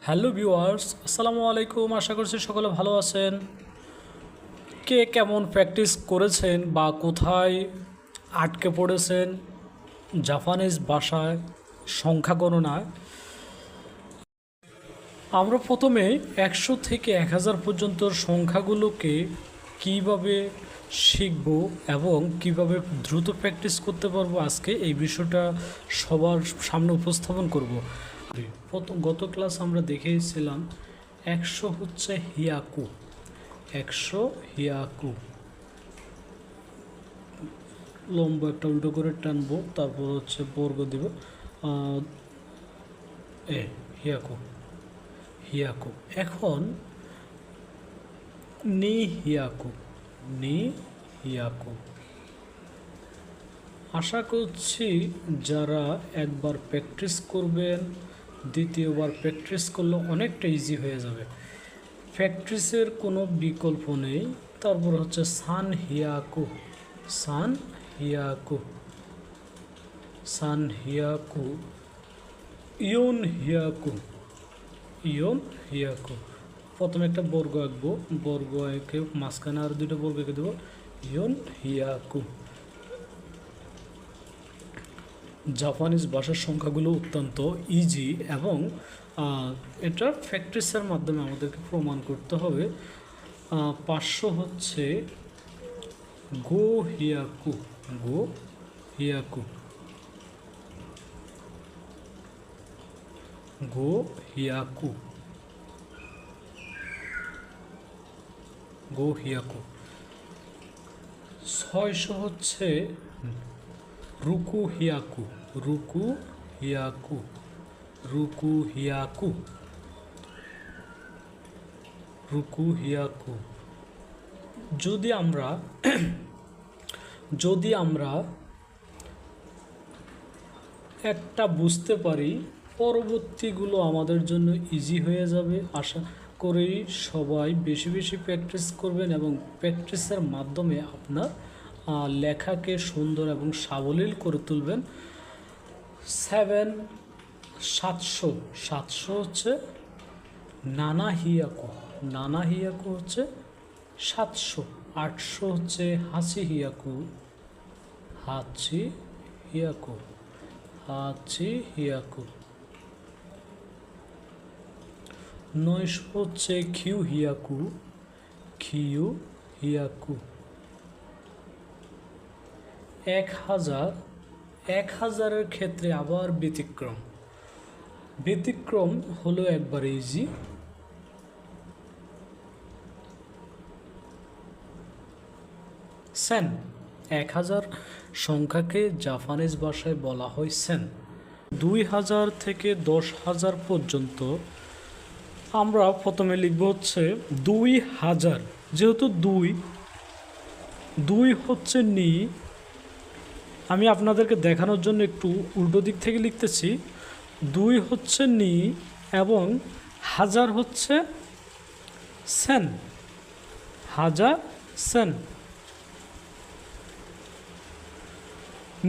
Hello viewers, আসসালামু আলাইকুম। আশা করছি সকলে ভালো আছেন। কে কেমন প্র্যাকটিস করেছেন বা কোথায় আটকে পড়েছেন জাপানিজ ভাষায় সংখ্যা গণনায়? আমরা প্রথমে 100 থেকে 1000 পর্যন্ত সংখ্যাগুলোকে কিভাবে শিখব এবং কিভাবে দ্রুত প্র্যাকটিস করতে পারবো, আজকে এই বিষয়টা সবার সামনে উপস্থাপন করব। গত ক্লাস আমরা দেখেছিলাম 100 হচ্ছে হিয়াকু। 100 হিয়াকু, লম্বা একটা উল্টো করে টানবো, তারপর হচ্ছে বর্গ দিব। হিয়াকু হিয়াকু। এখন নি হিয়াকু, নি হিয়াকু। আশা করছি যারা একবার প্র্যাকটিস করবেন, দ্বিতীয়বার প্র্যাকটিস করলে অনেকটা ইজি হয়ে যাবে। প্র্যাকটিসের কোনো বিকল্প নেই। তারপর হচ্ছে সান হিয়াকু, সান হিয়াকু, সান হিয়াকু, ইয়ন হিয়াকু, ইয়ন হিয়াকু। প্রথমে একটা বর্গ আঁকবো, বর্গ এঁকে মাঝখানে আর দুটো বর্গ এঁকে দেবো, ইয়ন হিয়াকু। জাপানিজ ভাষার সংখ্যাগুলো অত্যন্ত ইজি এবং এটা প্র্যাকটিসের মাধ্যমে আমাদেরকে প্রমাণ করতে হবে। 500 হচ্ছে গো হিয়াকু, গো হিয়াকু, গো হিয়াকু, গো হিয়াকু। 600 হচ্ছে রুকু হিয়াকু, রুকু হিয়াকু, রুকু হিয়াকু, রুকু হিয়াকু। যদি আমরা একটা বুঝতে পারি, পরবর্তীগুলো আমাদের জন্য ইজি হয়ে যাবে। আশা করি সবাই বেশি বেশি প্র্যাকটিস করবেন এবং প্র্যাকটিসের মাধ্যমে আপনার লেখাকে সুন্দর এবং সাবলীল করে তুলবেন। 700 হচ্ছে নানা হিয়াকু, নানা হিয়াকু হচ্ছে 700। 800 হচ্ছে হাসি হিয়াকু, হাচি হিয়াকু, হাচি হিয়াকু। 900 হচ্ছে খিউ হিয়াকু, খিউ হিয়াকু। 1000 ক্ষেত্রে আবার ব্যতিক্রম হলো একবার ইজি। সেন, 1000 সংখ্যাকে জাপানিজ ভাষায় বলা হয় সেন। 2000 থেকে 10,000 পর্যন্ত আমরা প্রথমে লিখব হচ্ছে 2000। যেহেতু দুই হচ্ছে নি, আমি আপনাদেরকে দেখানোর জন্য একটু উল্টো দিক থেকে লিখতেছি। 2 হচ্ছে নি এবং 1000 হচ্ছে সেন, হাজার সেন,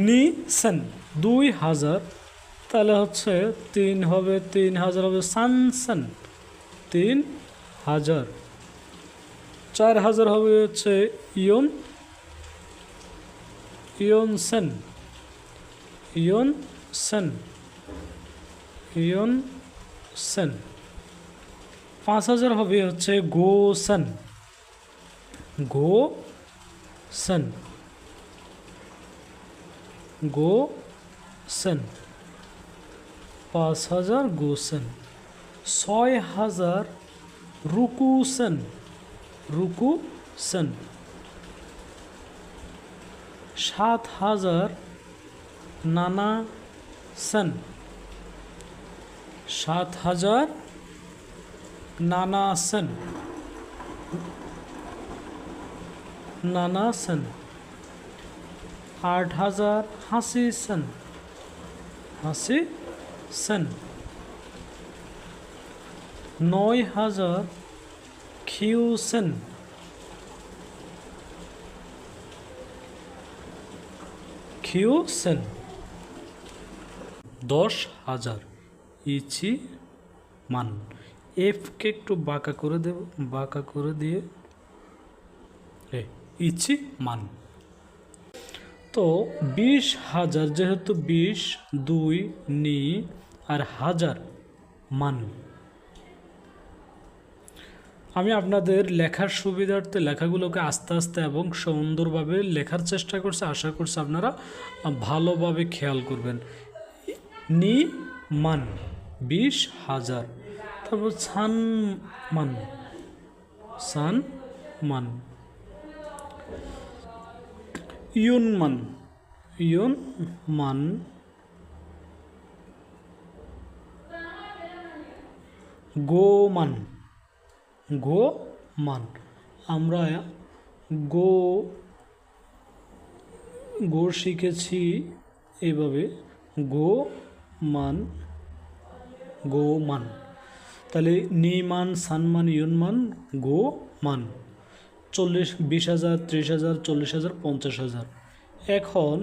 নি সেন 2000। তাহলে হচ্ছে 3 হবে, 3000 হবে সান সেন, 3000। 4000 হবে হচ্ছে ইয়ন, ইয়ন সেন, ইয়ন সেন, ইয়ন সেন। 5000 হবে হচ্ছে গো সেন, গো সেন, গো সেন। 5000 গো সেন। 6000 রুকু সেন, রুকু সেন। 7000 নানা সেন, 7000 নানা সেন, নানা সেন। 8000 হাসি সেন, হাসি সেন। 9000 খিউ সেন, খিউ সেন। 10,000 ইচি মান। এফকে একটু বাঁকা করে দেব, বাঁকা করে দিয়ে ইচ্ছি মান। তো 20,000 যেহেতু 20 2 নি আর হাজার মান। আমি আপনাদের লেখার সুবিধার্থে লেখাগুলোকে আস্তে আস্তে এবং সুন্দরভাবে লেখার চেষ্টা করছি, আশা করছি আপনারা ভালোভাবে খেয়াল করবেন। নি মান 20,000, তারপর সান মান, সান মান, ইউন মান, ইউন মান, গো মান, গো মান। আমরা গো গো শিখেছি এইভাবে, গো মান, গো মান। তাহলে নি মান, সান মান, ইউন মান, গো মান। 40, 20,000, 30,000, 40,000, 50,000। এখন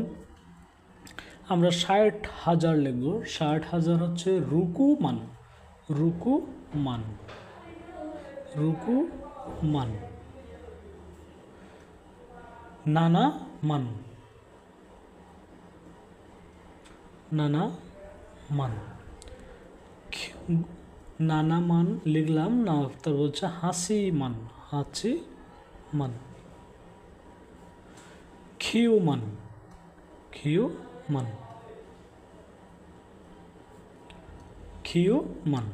আমরা 60,000 লিখব। 60,000 হচ্ছে রুকু মান, রুকু মান, রুকু মান। নানা মান, নানা মান। নানা মান লিখলাম না, তারপর হচ্ছে হাসি মান, হাসি মান। খিউ মান, খিউ মান, খিউ মান।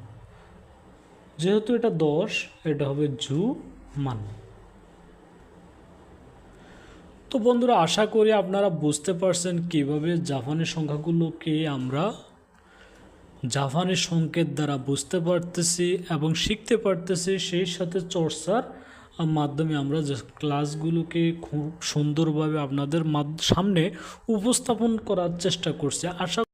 যেহেতু এটা 10, এটা হবে জু মান। তো বন্ধুরা, আশা করি আপনারা বুঝতে পারছেন কিভাবে জাপানি সংখ্যাগুলোকে আমরা জাপানি সংকেত দ্বারা বুঝতে পারতেছি এবং শিখতে পারতেছি। সেই সাথে চর্চার মাধ্যমে আমরা যে ক্লাসগুলোকে খুব সুন্দরভাবে আপনাদের সামনে উপস্থাপন করার চেষ্টা করছি। আশা